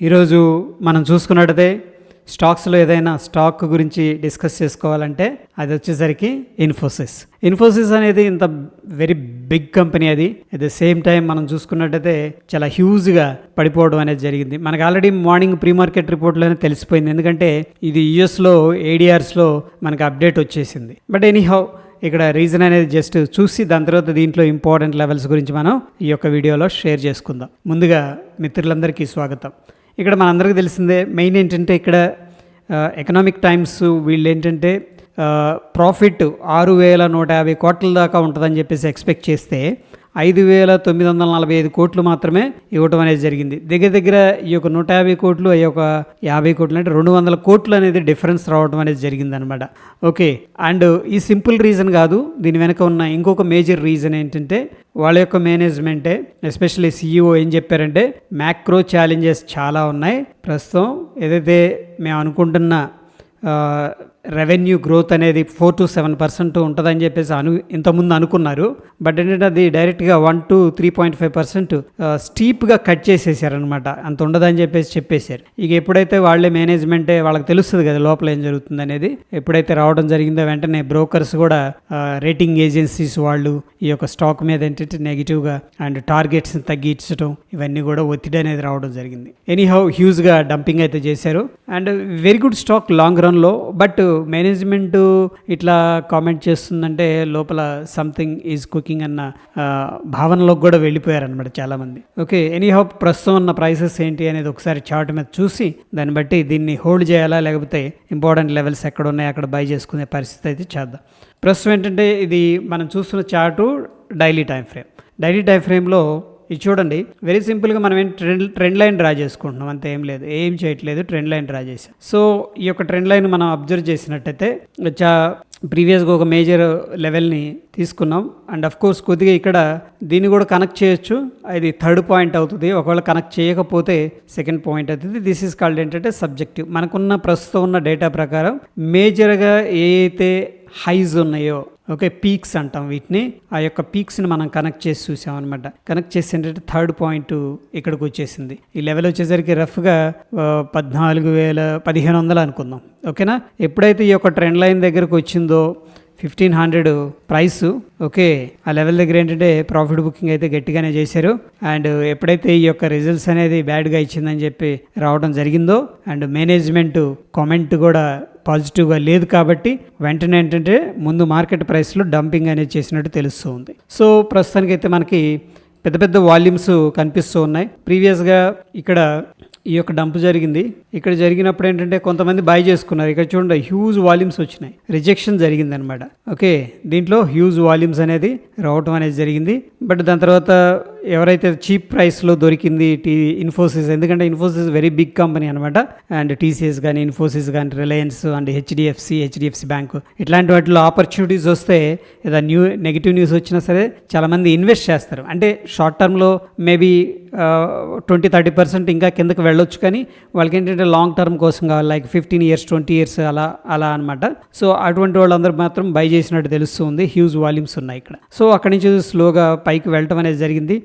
ఈరోజు మనం చూసుకున్నట్టయితే స్టాక్స్లో ఏదైనా స్టాక్ గురించి డిస్కస్ చేసుకోవాలంటే అది వచ్చేసరికి ఇన్ఫోసిస్ అనేది ఇంత వెరీ బిగ్ కంపెనీ. అది అట్ ద సేమ్ టైం మనం చూసుకున్నట్టయితే చాలా హ్యూజ్గా పడిపోవడం అనేది జరిగింది. మనకు ఆల్రెడీ మార్నింగ్ ప్రీ మార్కెట్ రిపోర్ట్లోనే తెలిసిపోయింది, ఎందుకంటే ఇది యుఎస్లో ఏడిఆర్స్లో మనకు అప్డేట్ వచ్చేసింది. బట్ ఎనీహౌ ఇక్కడ రీజన్ అనేది జస్ట్ చూసి దాని తర్వాత దీంట్లో ఇంపార్టెంట్ లెవెల్స్ గురించి మనం ఈ యొక్క వీడియోలో షేర్ చేసుకుందాం. ముందుగా మిత్రులందరికీ స్వాగతం. ఇక్కడ మనందరికీ తెలిసిందే, మెయిన్ ఏంటంటే ఇక్కడ ఎకనామిక్ టైమ్స్ వీళ్ళు ఏంటంటే ప్రాఫిట్ 6,150 కోట్ల దాకా ఉంటుందని చెప్పేసి ఎక్స్పెక్ట్ చేస్తే 5,945 కోట్లు మాత్రమే ఇవ్వటం అనేది జరిగింది. దగ్గర ఈ యొక్క 150 కోట్లు ఈ యొక్క 50 కోట్లు అంటే 200 కోట్లు అనేది డిఫరెన్స్ రావడం అనేది జరిగింది అనమాట. ఓకే, అండ్ ఈ సింపుల్ రీజన్ కాదు, దీని వెనక ఉన్న ఇంకొక మేజర్ రీజన్ ఏంటంటే వాళ్ళ యొక్క మేనేజ్మెంటే, ఎస్పెషల్లీ CEO ఏం చెప్పారంటే మ్యాక్రో ఛాలెంజెస్ చాలా ఉన్నాయి ప్రస్తుతం. ఏదైతే మేము అనుకుంటున్న రెవెన్యూ గ్రోత్ అనేది 4 to 7% ఉంటుందని చెప్పేసి ఇంతకుముందు అనుకున్నారు. బట్ ఏంటంటే అది డైరెక్ట్గా 1 to 3.5% స్టీప్గా కట్ చేసేసారనమాట. అంత ఉండదని చెప్పేసి చెప్పేశారు. ఇక ఎప్పుడైతే వాళ్ళే మేనేజ్మెంటే వాళ్ళకి తెలుస్తుంది కదా లోపల ఏం జరుగుతుంది అనేది, ఎప్పుడైతే రావడం జరిగిందో వెంటనే బ్రోకర్స్ కూడా రేటింగ్ ఏజెన్సీస్ వాళ్ళు ఈ యొక్క స్టాక్ మీద ఏంటంటే నెగిటివ్గా అండ్ టార్గెట్స్ని తగ్గించడం, ఇవన్నీ కూడా ఒత్తిడి అనేది రావడం జరిగింది. ఎనీహౌ హ్యూజ్గా డంపింగ్ అయితే చేశారు and very good stock long రన్లో. బట్ మేనేజ్మెంట్ ఇట్లా కామెంట్ చేస్తుందంటే లోపల సంథింగ్ ఈజ్ కుకింగ్ అన్న భావనలోకి కూడా వెళ్ళిపోయారనమాట చాలామంది. ఓకే, ఎనీహౌ ప్రస్తుతం ఉన్న ప్రైసెస్ ఏంటి అనేది ఒకసారి చార్ట్ మీద చూసి దాన్ని బట్టి దీన్ని హోల్డ్ చేయాలా లేకపోతే ఇంపార్టెంట్ లెవెల్స్ ఎక్కడ ఉన్నాయి అక్కడ బై చేసుకునే పరిస్థితి అయితే చేద్దాం. ప్రస్తుతం ఏంటంటే ఇది మనం చూస్తున్న చార్టు డైలీ టైం ఫ్రేమ్లో ఇది చూడండి. వెరీ సింపుల్గా మనం ట్రెండ్ లైన్ డ్రా చేసుకుంటున్నాం, అంతే, ఏం లేదు, ఏం చేయట్లేదు, ట్రెండ్ లైన్ డ్రా చేసాం. సో ఈ యొక్క ట్రెండ్ లైన్ మనం అబ్జర్వ్ చేసినట్టయితే ప్రీవియస్గా ఒక మేజర్ లెవెల్ని తీసుకున్నాం అండ్ అఫ్ కోర్స్ కొద్దిగా ఇక్కడ దీన్ని కూడా కనెక్ట్ చేయొచ్చు. ఇది థర్డ్ పాయింట్ అవుతుంది. ఒకవేళ కనెక్ట్ చేయకపోతే సెకండ్ పాయింట్ అవుతుంది. దిస్ ఈజ్ కాల్డ్ ఏంటంటే సబ్జెక్టివ్. మనకున్న ప్రస్తుతం ఉన్న డేటా ప్రకారం మేజర్గా ఏ అయితే హైస్ ఉన్నాయో, ఓకే, పీక్స్ అంటాం వీటిని, ఆ యొక్క పీక్స్ని మనం కనెక్ట్ చేసి చూసామన్నమాట. కనెక్ట్ చేసి ఏంటంటే థర్డ్ పాయింట్ ఇక్కడికి వచ్చేసింది. ఈ లెవెల్ వచ్చేసరికి రఫ్గా 14,100 అనుకుందాం. ఓకేనా, ఎప్పుడైతే ఈ యొక్క ట్రెండ్ లైన్ దగ్గరకు వచ్చిందో 1,500 ప్రైస్, ఓకే, ఆ లెవెల్ దగ్గర ఏంటంటే ప్రాఫిట్ బుకింగ్ అయితే గట్టిగానే చేశారు. అండ్ ఎప్పుడైతే ఈ యొక్క రిజల్ట్స్ అనేది బ్యాడ్గా ఇచ్చిందని చెప్పి రావడం జరిగిందో అండ్ మేనేజ్మెంట్ కామెంట్ కూడా పాజిటివ్గా లేదు కాబట్టి వెంటనే ఏంటంటే ముందు మార్కెట్ ప్రైస్లో డంపింగ్ అనేది చేసినట్టు తెలుస్తూ ఉంది. సో ప్రస్తుతానికైతే మనకి పెద్ద పెద్ద వాల్యూమ్స్ కనిపిస్తూ ఉన్నాయి. ప్రీవియస్గా ఇక్కడ ఈ యొక్క డంప్ జరిగింది. ఇక్కడ జరిగినప్పుడు ఏంటంటే కొంతమంది బై చేసుకున్నారు. ఇక్కడ చూడండి హ్యూజ్ వాల్యూమ్స్ వచ్చినాయి, రిజెక్షన్ జరిగింది అనమాట. ఓకే, దీంట్లో హ్యూజ్ వాల్యూమ్స్ అనేది రావటం అనేది జరిగింది. బట్ దాని తర్వాత ఎవరైతే చీప్ ప్రైస్లో దొరికింది ఇన్ఫోసిస్, ఎందుకంటే ఇన్ఫోసిస్ వెరీ బిగ్ కంపెనీ అనమాట. అండ్ టీసీఎస్ కానీ ఇన్ఫోసిస్ కానీ రిలయన్స్ అండ్ హెచ్డిఎఫ్సి బ్యాంకు ఇట్లాంటి వాటిలో ఆపర్చునిటీస్ వస్తే ఏదైనా నెగిటివ్ న్యూస్ వచ్చినా సరే చాలామంది ఇన్వెస్ట్ చేస్తారు. అంటే షార్ట్ టర్మ్లో మేబీ 20-30% ఇంకా కిందకి వెళ్ళొచ్చు, కానీ వాళ్ళకి ఏంటంటే లాంగ్ టర్మ్ కోసం కావాలి, లైక్ 15 years 20 years అలా అనమాట. సో అటువంటి వాళ్ళందరూ మాత్రం బై చేసినట్టు తెలుస్తుంది. హ్యూజ్ వాల్యూమ్స్ ఉన్నాయి ఇక్కడ. సో అక్కడి నుంచి స్లోగా పైకి వెళ్ళటం అనేది జరిగింది.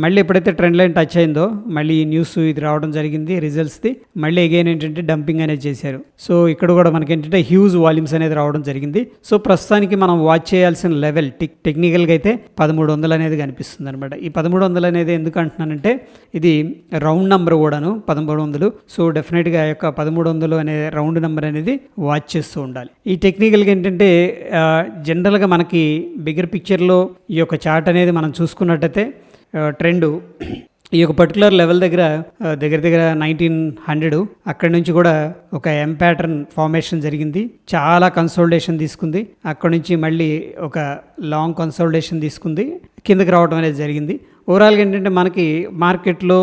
మళ్ళీ ఎప్పుడైతే ట్రెండ్ లైన్ టచ్ అయిందో మళ్ళీ ఈ న్యూస్ ఇది రావడం జరిగింది రిజల్ట్స్ది. మళ్ళీ అగైన్ ఏంటంటే డంపింగ్ అనేది చేశారు. సో ఇక్కడ కూడా మనకి ఏంటంటే హ్యూజ్ వాల్యూమ్స్ అనేది రావడం జరిగింది. సో ప్రస్తుతానికి మనం వాచ్ చేయాల్సిన లెవెల్ టెక్నికల్గా అయితే 1300 అనేది కనిపిస్తుంది అనమాట. ఈ 1300 అనేది ఎందుకు అంటున్నానంటే ఇది రౌండ్ నెంబర్ కూడాను 1300. సో డెఫినెట్గా ఆ యొక్క 1300 అనే రౌండ్ నెంబర్ అనేది వాచ్ చేస్తూ ఉండాలి. ఈ టెక్నికల్గా ఏంటంటే జనరల్గా మనకి బిగ్గర్ పిక్చర్లో ఈ యొక్క చార్ట్ అనేది మనం చూసుకున్నట్టయితే ట్రెండ్ ఈ యొక్క పర్టికులర్ లెవెల్ దగ్గర 1900 అక్కడి నుంచి కూడా ఒక ఎం ప్యాటర్న్ ఫార్మేషన్ జరిగింది. చాలా కన్సోలిడేషన్ తీసుకుంది. అక్కడి నుంచి మళ్ళీ ఒక లాంగ్ కన్సోలిడేషన్ తీసుకుంది, కిందకి రావడం అనేది జరిగింది. ఓవరాల్గా ఏంటంటే మనకి మార్కెట్లో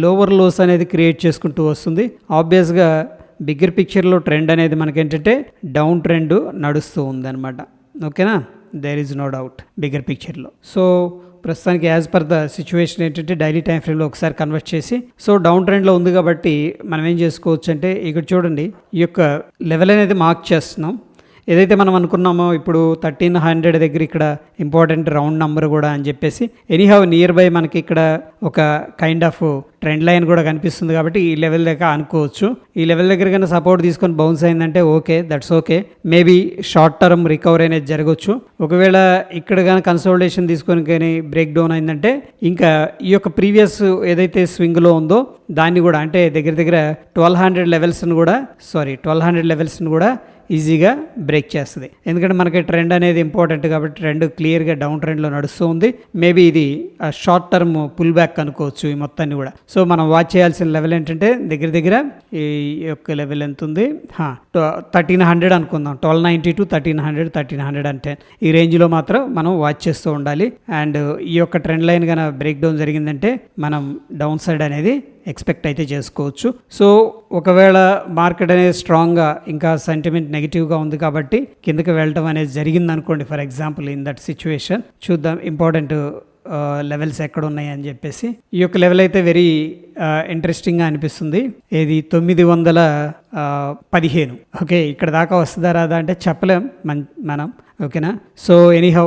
లోవర్ లోస్ అనేది క్రియేట్ చేసుకుంటూ వస్తుంది. ఆబ్వియస్గా బిగ్గర్ పిక్చర్లో ట్రెండ్ అనేది మనకేంటంటే డౌన్ ట్రెండ్ నడుస్తూ ఉందన్నమాట. ఓకేనా, there is no doubt bigger పిక్చర్లో. సో ప్రస్తుతానికి యాజ్ పర్ ద సిచ్యువేషన్ ఏంటంటే డైలీ టైం ఫ్రేమ్లో ఒకసారి కన్వర్ట్ చేసి, సో డౌన్ ట్రెండ్లో ఉంది కాబట్టి మనం ఏం చేసుకోవచ్చు అంటే ఇక్కడ చూడండి ఈ యొక్క లెవెల్ అనేది మార్క్ చేస్తున్నాం. ఏదైతే మనం అనుకున్నామో ఇప్పుడు 1300 దగ్గర ఇక్కడ ఇంపార్టెంట్ రౌండ్ నెంబర్ కూడా అని చెప్పేసి ఎనీహౌ నియర్ బై మనకి ఇక్కడ ఒక కైండ్ ఆఫ్ ట్రెండ్ లైన్ కూడా కనిపిస్తుంది కాబట్టి ఈ లెవెల్ దగ్గర అనుకోవచ్చు. ఈ లెవెల్ దగ్గర కన్నా సపోర్ట్ తీసుకొని బౌన్స్ అయిందంటే okay, that's okay. Maybe short term recovery అనేది జరగవచ్చు. ఒకవేళ ఇక్కడ కానీ కన్సోలిడేషన్ తీసుకొని కానీ బ్రేక్ డౌన్ అయిందంటే ఇంకా ఈ యొక్క ప్రీవియస్ ఏదైతే స్వింగ్లో ఉందో దాన్ని కూడా అంటే దగ్గర దగ్గర 1200 లెవెల్స్ని కూడా ఈజీగా బ్రేక్ చేస్తుంది. ఎందుకంటే మనకి ట్రెండ్ అనేది ఇంపార్టెంట్ కాబట్టి ట్రెండ్ క్లియర్గా డౌన్ ట్రెండ్లో నడుస్తూ ఉంది. మేబీ ఇది షార్ట్ టర్మ్ పుల్ బ్యాక్ అనుకోవచ్చు ఈ మొత్తాన్ని కూడా. సో మనం వాచ్ చేయాల్సిన లెవెల్ ఏంటంటే దగ్గర దగ్గర ఈ యొక్క లెవెల్ ఎంత ఉంది, 1300 అనుకుందాం. 1290 to 1300 ఈ రేంజ్లో మాత్రం మనం వాచ్ చేస్తూ ఉండాలి. అండ్ ఈ యొక్క ట్రెండ్ లైన్ కన్నా బ్రేక్ డౌన్ జరిగిందంటే మనం డౌన్ సైడ్ అనేది ఎక్స్పెక్ట్ అయితే చేసుకోవచ్చు. సో ఒకవేళ మార్కెట్ అనేది స్ట్రాంగ్గా ఇంకా సెంటిమెంట్ నెగిటివ్గా ఉంది కాబట్టి కిందకి వెళ్ళటం అనేది జరిగింది అనుకోండి. For example in that situation చూద్దాం ఇంపార్టెంట్ లెవెల్స్ ఎక్కడ ఉన్నాయి అని చెప్పేసి. ఈ యొక్క లెవెల్ అయితే వెరీ ఇంట్రెస్టింగ్గా అనిపిస్తుంది. ఏది 915. ఓకే, ఇక్కడ దాకా వస్తుందా రాదా అంటే చెప్పలేం మనం. ఓకేనా. సో ఎనీహౌ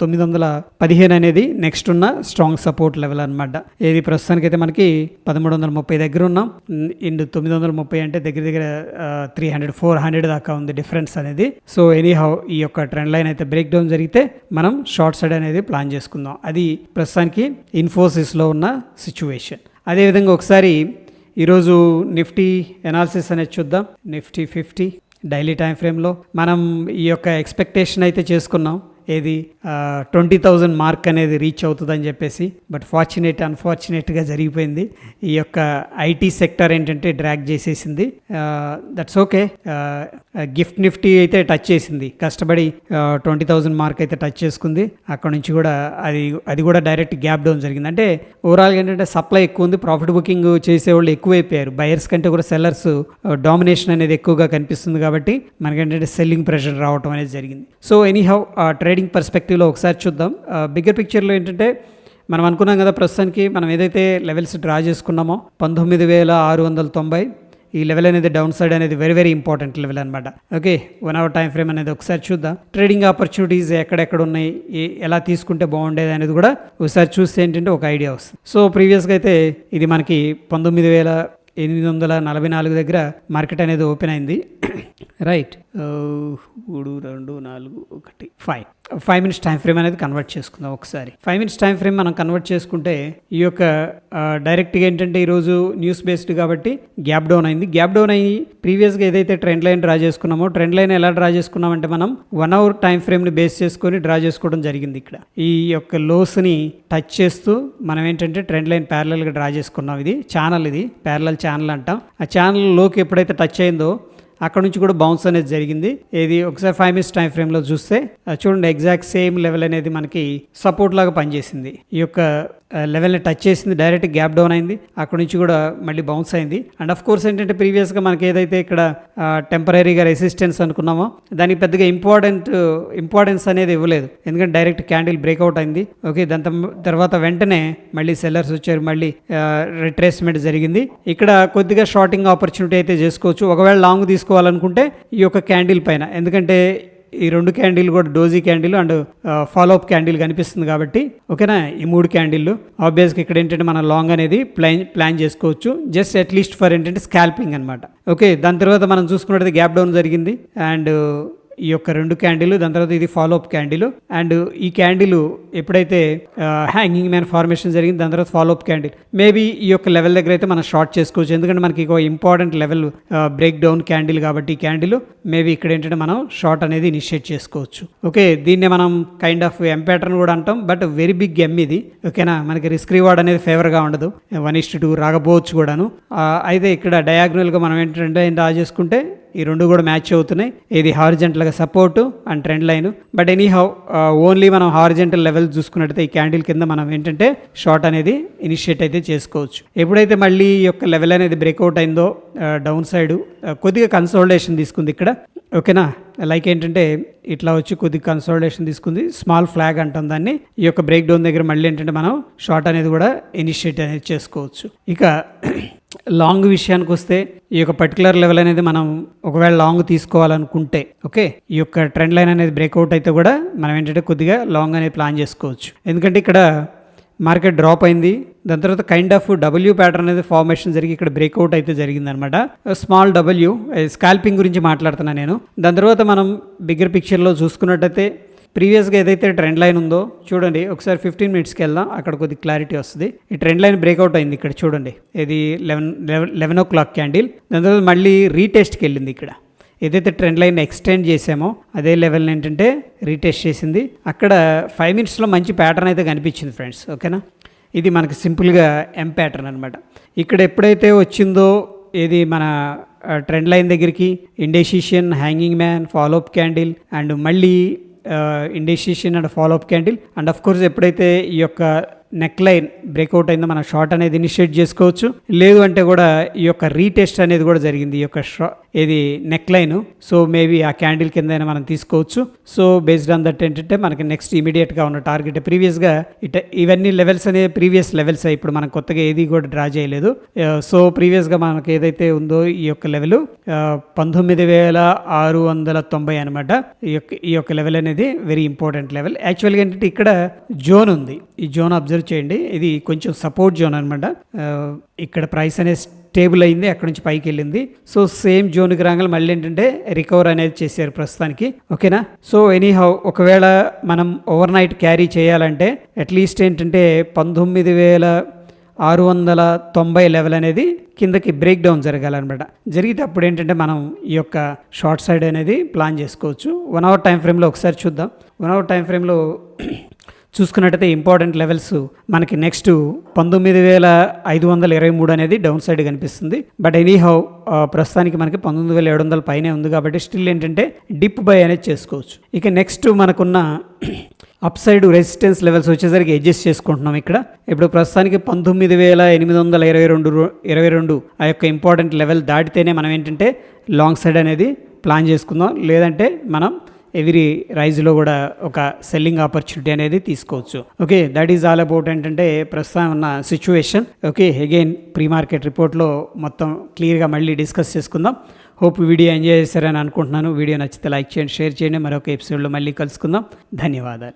915 అనేది నెక్స్ట్ ఉన్న స్ట్రాంగ్ సపోర్ట్ లెవెల్ అనమాట. ఏది ప్రస్తుతానికి అయితే మనకి 1330 దగ్గర ఉన్నాం. ఇండ్ 930 అంటే దగ్గర దగ్గర 300-400 దాకా ఉంది డిఫరెన్స్ అనేది. సో ఎనీహౌ ఈ యొక్క ట్రెండ్ లైన్ అయితే బ్రేక్ డౌన్ జరిగితే మనం షార్ట్ సైడ్ అనేది ప్లాన్ చేసుకుందాం. అది ప్రస్తుతానికి ఇన్ఫోసిస్లో ఉన్న సిచ్యువేషన్. అదేవిధంగా ఒకసారి ఈరోజు నిఫ్టీ ఎనాలిసిస్ అనేది చూద్దాం. నిఫ్టీ 50 డైలీ టైం ఫ్రేమ్లో మనం ఈ యొక్క ఎక్స్పెక్టేషన్ అయితే చేసుకున్నాం. ఏది 20,000 మార్క్ అనేది రీచ్ అవుతుందని చెప్పేసి. బట్ అన్ఫార్చునేట్గా జరిగిపోయింది. ఈ యొక్క ఐటీ సెక్టర్ ఏంటంటే డ్రాగ్ చేసేసింది. That's okay. గిఫ్ట్ నిఫ్టీ అయితే టచ్ చేసింది, కష్టపడి 20,000 మార్క్ అయితే టచ్ చేసుకుంది. అక్కడ నుంచి కూడా అది కూడా డైరెక్ట్ గ్యాప్ డౌన్ జరిగింది. అంటే ఓవరాల్గా ఏంటంటే సప్లై ఎక్కువ ఉంది, ప్రాఫిట్ బుకింగ్ చేసేవాళ్ళు ఎక్కువైపోయారు. బయర్స్ కంటే కూడా సెల్లర్స్ డామినేషన్ అనేది ఎక్కువగా కనిపిస్తుంది కాబట్టి మనకేంటంటే సెల్లింగ్ ప్రెషర్ రావడం అనేది జరిగింది. సో ఎనీహౌ ట్రేడింగ్ పర్స్పెక్టివ్లో ఒకసారి చూద్దాం. బిగ్గర్ పిక్చర్లో ఏంటంటే మనం అనుకున్నాం కదా, ప్రస్తుతానికి మనం ఏదైతే లెవెల్స్ డ్రా చేసుకున్నామో 19,690 ఈ లెవెల్ అనేది డౌన్ సైడ్ అనేది వెరీ వెరీ ఇంపార్టెంట్ లెవెల్ అనమాట. ఓకే, 1 hour టైం ఫ్రేమ్ అనేది ఒకసారి చూద్దాం. ట్రేడింగ్ ఆపర్చునిటీస్ ఎక్కడెక్కడ ఉన్నాయి, ఎలా తీసుకుంటే బాగుండేది అనేది కూడా ఒకసారి చూస్తే ఏంటంటే ఒక ఐడియా వస్తుంది. సో ప్రీవియస్గా అయితే ఇది మనకి 19,844 దగ్గర మార్కెట్ అనేది ఓపెన్ అయింది. రైట్, 3 2 4 1 5 minutes టైం ఫ్రేమ్ అనేది కన్వర్ట్ చేసుకుందాం ఒకసారి. 5 minutes టైం ఫ్రేమ్ మనం కన్వర్ట్ చేసుకుంటే ఈ యొక్క డైరెక్ట్గా ఏంటంటే ఈరోజు న్యూస్ బేస్డ్ కాబట్టి గ్యాప్ డౌన్ అయింది. గ్యాప్ డౌన్ అయ్యి ప్రీవియస్గా ఏదైతే ట్రెండ్ లైన్ డ్రా చేసుకున్నామో ట్రెండ్ లైన్ ఎలా డ్రా చేసుకున్నామంటే మనం 1 hour టైం ఫ్రేమ్ని బేస్ చేసుకొని డ్రా చేసుకోవడం జరిగింది. ఇక్కడ ఈ యొక్క లోస్ని టచ్ చేస్తూ మనం ఏంటంటే ట్రెండ్ లైన్ ప్యారలల్గా డ్రా చేసుకున్నాం. ఇది ఛానల్, ఇది ప్యారలల్ ఛానల్ అంటాం. ఆ ఛానల్ లోకి ఎప్పుడైతే టచ్ అయిందో అక్కడ నుంచి కూడా బౌన్స్ అనేది జరిగింది. ఇది ఒకసారి 5 minutes టైం ఫ్రేమ్లో చూస్తే చూడండి ఎగ్జాక్ట్ సేమ్ లెవెల్ అనేది మనకి సపోర్ట్ లాగా పనిచేసింది. ఈ యొక్క లెవెల్ని టచ్ చేసింది, డైరెక్ట్ గ్యాప్ డౌన్ అయింది, అక్కడ నుంచి కూడా మళ్ళీ బౌన్స్ అయింది. అండ్ ఆఫ్ కోర్స్ ఏంటంటే ప్రీవియస్గా మనకి ఏదైతే ఇక్కడ టెంపరీగా రెసిస్టెన్స్ అనుకున్నామో దానికి పెద్దగా ఇంపార్టెన్స్ అనేది ఇవ్వలేదు, ఎందుకంటే డైరెక్ట్ క్యాండిల్ బ్రేక్అవుట్ అయింది. ఓకే, దాని తర్వాత వెంటనే మళ్ళీ సెల్లర్స్ వచ్చారు, మళ్ళీ రిట్రేస్మెంట్ జరిగింది. ఇక్కడ కొద్దిగా షార్టింగ్ ఆపర్చునిటీ అయితే చేసుకోవచ్చు ఒకవేళ లాంగ్ తీసుకోవాలనుకుంటే ఈ యొక్క క్యాండిల్ పైన, ఎందుకంటే ఈ 2 క్యాండిల్ కూడా doji candle and follow up candle కనిపిస్తుంది కాబట్టి. ఓకేనా, ఈ 3 క్యాండిల్లు ఆబ్వియస్గా ఇక్కడ ఏంటంటే మనం లాంగ్ అనేది ప్లాన్ చేసుకోవచ్చు, జస్ట్ అట్లీస్ట్ ఫర్ ఏంటంటే స్కాల్పింగ్ అనమాట. ఓకే, దాని తర్వాత మనం చూసుకున్నట్టు గ్యాప్ డౌన్ జరిగింది అండ్ ఈ యొక్క 2 క్యాండిల్, దాని తర్వాత ఇది ఫాలో అప్ క్యాండిల్ అండ్ ఈ క్యాండిల్ ఎప్పుడైతే హ్యాంగింగ్ మ్యాన్ ఫార్మేషన్ జరిగింది దాని తర్వాత ఫాలో అప్ క్యాండిల్, మేబీ ఈ యొక్క లెవెల్ దగ్గర అయితే మనం షార్ట్ చేసుకోవచ్చు, ఎందుకంటే మనకి ఒక important level break down candle కాబట్టి ఈ క్యాండిల్ మేబీ ఇక్కడ ఏంటంటే మనం షార్ట్ అనేది ఇనిషియేట్ చేసుకోవచ్చు. ఓకే, దీన్నే మనం కైండ్ ఆఫ్ ఎం ప్యాటర్న్ కూడా అంటాం, బట్ వెరీ బిగ్ ఎమ్ ఇది. ఓకేనా, మనకి రిస్క్ రివార్డ్ అనేది ఫేవర్గా ఉండదు, 1:2 రాకపోవచ్చు కూడాను. అయితే ఇక్కడ డయాగ్నల్గా మనం ఏంటంటే డ్రా చేసుకుంటే ఈ 2 కూడా మ్యాచ్ అవుతున్నాయి. ఇది హారిజెంటల్గా support and trend line. But anyhow only మనం హారిజెంటల్ లెవెల్ చూసుకున్నట్టయితే ఈ క్యాండిల్ కింద మనం ఏంటంటే షార్ట్ అనేది ఇనిషియేట్ అయితే చేసుకోవచ్చు. ఎప్పుడైతే మళ్ళీ ఈ యొక్క లెవెల్ అనేది బ్రేక్అవుట్ అయిందో డౌన్ సైడ్ కొద్దిగా కన్సోలిడేషన్ తీసుకుంది ఇక్కడ. ఓకేనా, లైక్ ఏంటంటే ఇట్లా వచ్చి కొద్దిగా కన్సోలిడేషన్ తీసుకుంది, స్మాల్ ఫ్లాగ్ అంటాం దాన్ని. ఈ యొక్క బ్రేక్ డౌన్ దగ్గర మళ్ళీ ఏంటంటే మనం షార్ట్ అనేది కూడా ఇనిషియేట్ అనేది చేసుకోవచ్చు. ఇక లాంగ్ విషయానికి వస్తే ఈ యొక్క పర్టికులర్ లెవెల్ అనేది మనం ఒకవేళ లాంగ్ తీసుకోవాలనుకుంటే ఓకే, ఈ యొక్క ట్రెండ్ లైన్ అనేది బ్రేక్అవుట్ అయితే కూడా మనం ఏంటంటే కొద్దిగా లాంగ్ అనేది ప్లాన్ చేసుకోవచ్చు. ఎందుకంటే ఇక్కడ మార్కెట్ డ్రాప్ అయింది, దాని తర్వాత కైండ్ ఆఫ్ డబ్ల్యూ ప్యాటర్న్ అనేది ఫార్మేషన్ జరిగి ఇక్కడ బ్రేక్అవుట్ అయితే జరిగిందనమాట. స్మాల్ డబ్ల్యూ స్కాల్పింగ్ గురించి మాట్లాడుతున్నాను నేను. దాని తర్వాత మనం బిగ్గర్ పిక్చర్లో చూసుకున్నట్టయితే ప్రీవియస్గా ఏదైతే ట్రెండ్ లైన్ ఉందో చూడండి, ఒకసారి 15 మినిట్స్కి వెళ్దాం, అక్కడ కొద్ది క్లారిటీ వస్తుంది. ఈ ట్రెండ్ లైన్ బ్రేక్అవుట్ అయింది ఇక్కడ చూడండి, ఇది 11 o'clock క్యాండిల్. దాని తర్వాత మళ్ళీ రీటెస్ట్కి వెళ్ళింది. ఇక్కడ ఏదైతే ట్రెండ్ లైన్ ఎక్స్టెండ్ చేసామో అదే లెవెల్ ఏంటంటే రీటెస్ట్ చేసింది. అక్కడ 5 మినిట్స్లో మంచి ప్యాటర్న్ అయితే కనిపించింది ఫ్రెండ్స్, ఓకేనా. ఇది మనకి సింపుల్గా ఎం ప్యాటర్న్ అనమాట. ఇక్కడ ఎప్పుడైతే వచ్చిందో ఏది మన ట్రెండ్ లైన్ దగ్గరికి indecision, hanging man, follow up candle and మళ్ళీ indecision and follow up candle and of course ఎప్పుడైతే ఈ యొక్క నెక్ లైన్ బ్రేక్అవుట్ అయిందో మనం షార్ట్ అనేది ఇనిషియేట్ చేసుకోవచ్చు. లేదు అంటే కూడా ఈ యొక్క రీటెస్ట్ అనేది కూడా జరిగింది ఈ యొక్క ఇది నెక్ లైన్. సో మేబీ ఆ క్యాండిల్ కింద మనం తీసుకోవచ్చు. సో బేస్డ్ ఆన్ దట్ ఏంటంటే మనకి నెక్స్ట్ ఇమీడియట్గా ఉన్న టార్గెట్ ప్రీవియస్గా ఇవన్నీ లెవెల్స్ అనేవి ప్రీవియస్ లెవెల్స్, ఇప్పుడు మనం కొత్తగా ఏది కూడా డ్రా చేయలేదు. సో ప్రీవియస్గా మనకి ఏదైతే ఉందో ఈ యొక్క లెవెల్ 19,690 అనమాట. ఈ యొక్క లెవెల్ అనేది వెరీ ఇంపార్టెంట్ లెవెల్. యాక్చువల్గా ఏంటంటే ఇక్కడ జోన్ ఉంది, ఈ జోన్ అబ్జర్వ్ చేయండి. ఇది కొంచెం సపోర్ట్ జోన్ అనమాట. ఇక్కడ ప్రైస్ అనేది స్టేబుల్ అయింది, అక్కడ నుంచి పైకి వెళ్ళింది. సో సేమ్ జోన్కి రాగానే మళ్ళీ ఏంటంటే రికవర్ అనేది చేశారు ప్రస్తుతానికి, ఓకేనా. సో ఎనీహౌ ఒకవేళ మనం ఓవర్ నైట్ క్యారీ చేయాలంటే అట్లీస్ట్ ఏంటంటే 19,690 లెవెల్ అనేది కిందకి బ్రేక్ డౌన్ జరగాలన్నమాట. జరిగితే అప్పుడు ఏంటంటే మనం ఈ యొక్క షార్ట్ సైడ్ అనేది ప్లాన్ చేసుకోవచ్చు. 1 hour టైం ఫ్రేమ్లో ఒకసారి చూద్దాం. 1 hour టైం ఫ్రేమ్లో చూసుకున్నట్టయితే ఇంపార్టెంట్ లెవెల్స్ మనకి నెక్స్ట్ 19,523 అనేది డౌన్ సైడ్ కనిపిస్తుంది. బట్ ఎనీహౌ ప్రస్తుతానికి మనకి 19,700 పైనే ఉంది కాబట్టి స్టిల్ ఏంటంటే డిప్ బై అనేది చేసుకోవచ్చు. ఇక నెక్స్ట్ మనకున్న అప్ సైడ్ రెసిస్టెన్స్ లెవెల్స్ వచ్చేసరికి అడ్జస్ట్ చేసుకుంటున్నాం. ఇప్పుడు ప్రస్తుతానికి 19,822 ఆ యొక్క ఇంపార్టెంట్ లెవెల్ దాటితేనే మనం ఏంటంటే లాంగ్ సైడ్ అనేది ప్లాన్ చేసుకుందాం. లేదంటే మనం ఎవ్రీ రైజ్లో కూడా ఒక సెల్లింగ్ ఆపర్చునిటీ అనేది తీసుకోవచ్చు. Okay, that is all about ఏంటంటే ప్రస్తుతం ఉన్న situation. Okay, again pre market రిపోర్ట్లో మొత్తం క్లియర్గా మళ్ళీ డిస్కస్ చేసుకుందాం. హోప్ వీడియో ఎంజాయ్ చేశారని అనుకుంటున్నాను. వీడియో నచ్చితే లైక్ చేయండి, షేర్ చేయండి. మరొక ఎపిసోడ్లో మళ్ళీ కలుసుకుందాం. ధన్యవాదాలు.